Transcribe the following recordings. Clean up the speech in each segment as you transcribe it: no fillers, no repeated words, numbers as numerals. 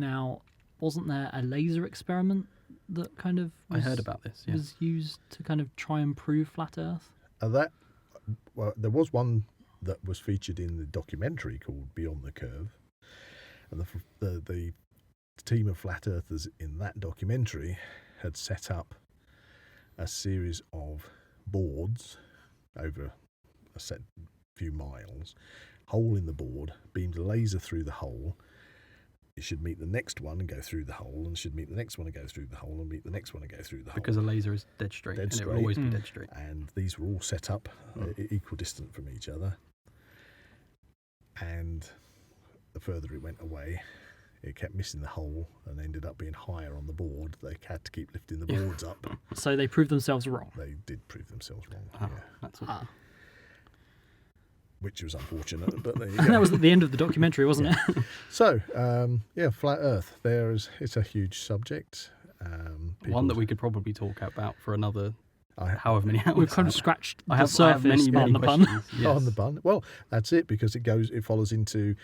Now, wasn't there a laser experiment that kind of I heard about this. Yeah. was used to kind of try and prove flat Earth? There was one that was featured in the documentary called Beyond the Curve, and the team of flat earthers in that documentary had set up a series of boards over a set few miles, hole in the board, beamed a laser through the hole. It should meet the next one and go through the hole, and should meet the next one and go through the hole, and meet the next one and go through the hole. Because a laser is dead straight, and it will always be dead straight. And these were all set up equidistant from each other. And the further it went away, it kept missing the hole and ended up being higher on the board. They had to keep lifting the boards up. So they proved themselves wrong. They did prove themselves wrong. Yeah. That's all. Which was unfortunate, but there you And go. that was at the end of the documentary, wasn't it? So, flat Earth. It's a huge subject. One that we could probably talk about for another I- however many hours. We've kind of scratched I the have surface many on the bun. questions. Yes. On the bun. Well, that's it, because it follows into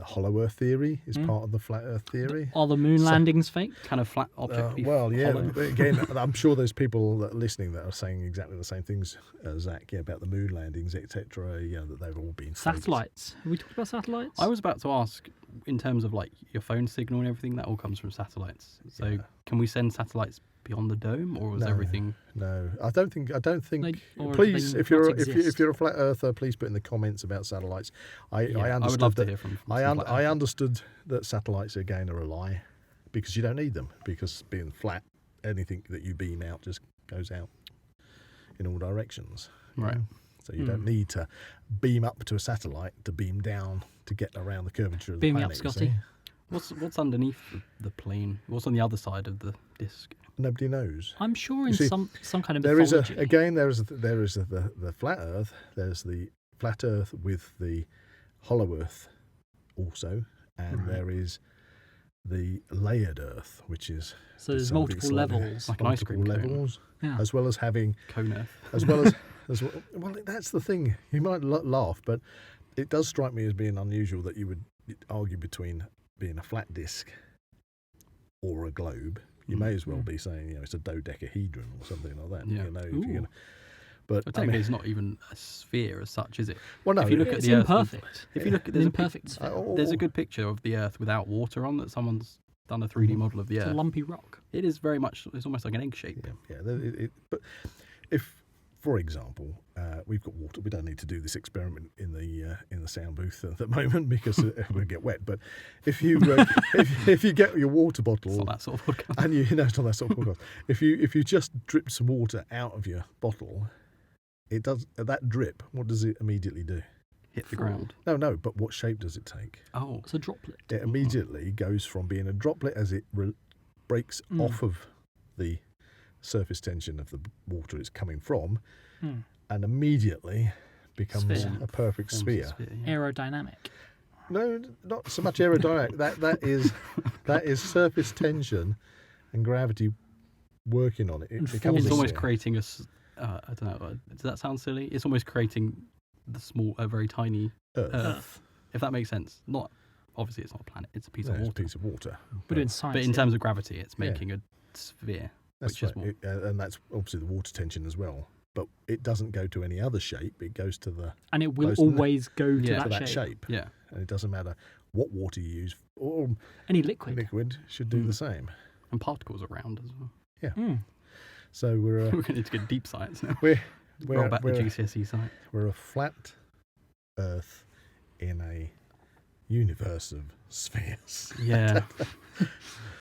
hollow Earth theory is part of the flat Earth theory. Are the moon landings fake? Kind of flat object. Well, yeah. hollow. But again, I'm sure there's people that are listening that are saying exactly the same things, Zach, about the moon landings, etc. That they've all been faked. Satellites. Have we talked about satellites? I was about to ask, in terms of like your phone signal and everything, that all comes from satellites. So can we send satellites beyond the dome, or was everything? No, I don't think. Or Please, do they if you're not exist? if you're a flat earther, please put in the comments about satellites. I understood I would love that. to hear from I some flat earthers. understood that satellites again are a lie, because you don't need them, because being flat, anything that you beam out just goes out in all directions. Right. So you don't need to beam up to a satellite to beam down to get around the curvature of the Beam me up, planet. you Scotty. see. What's underneath the plane? What's on the other side of the disc? Nobody knows. I'm sure in see, some kind of There is mythology. the flat Earth. There's the flat Earth with the hollow Earth also, and there is the layered Earth, which is So there's something multiple slightly- levels. Like an ice multiple cream cone. levels, Yeah. as well as having, Cone Earth. as well. That's the thing. You might laugh, but it does strike me as being unusual that you would argue between being a flat disc or a globe. You may as well be saying, it's a dodecahedron or something like that. Yeah. If you're gonna, but But technically, it's not even a sphere as such, is it? well, no. If you look at It's the Earth, imperfect. if you look at An there's a imperfect sphere. there's a good picture of the Earth without water on that someone's done a 3D model of the It's a Earth. lumpy rock. It is very much. It's almost like an egg shape. But if, for example, we've got water, we don't need to do this experiment in the sound booth at the moment because we'll get wet. But if you if you get your water bottle, It's not that sort of podcast. and it's not that sort of podcast. If you just drip some water out of your bottle, it does that drip. What does it immediately do? Hit the ground. No. But what shape does it take? Oh, It's a droplet. It immediately goes from being a droplet as it breaks off of the surface tension of the water it's coming from, and immediately becomes Sphere. a perfect forms a sphere. sphere, yeah. Aerodynamic. No, not so much aerodynamic. that is surface tension and gravity working on it. It And becomes It's a almost sphere. creating I don't know. Does that sound silly? It's almost creating a very tiny Earth. If that makes sense. Not obviously, it's not a planet. It's a piece No, of it's water. a piece of water. We're doing science. But in here. terms of gravity, it's making a sphere, That's which is right. And that's obviously the water tension as well. But it doesn't go to any other shape. It goes to the And it will close to always go to Yeah. to that, that shape. yeah. And it doesn't matter what water you use, or Any liquid. liquid should do the same. And particles around as well. So we're We're going to need to get deep science now. we're Roll back the we're, GCSE site. we're a flat Earth in a universe of spheres. Yeah.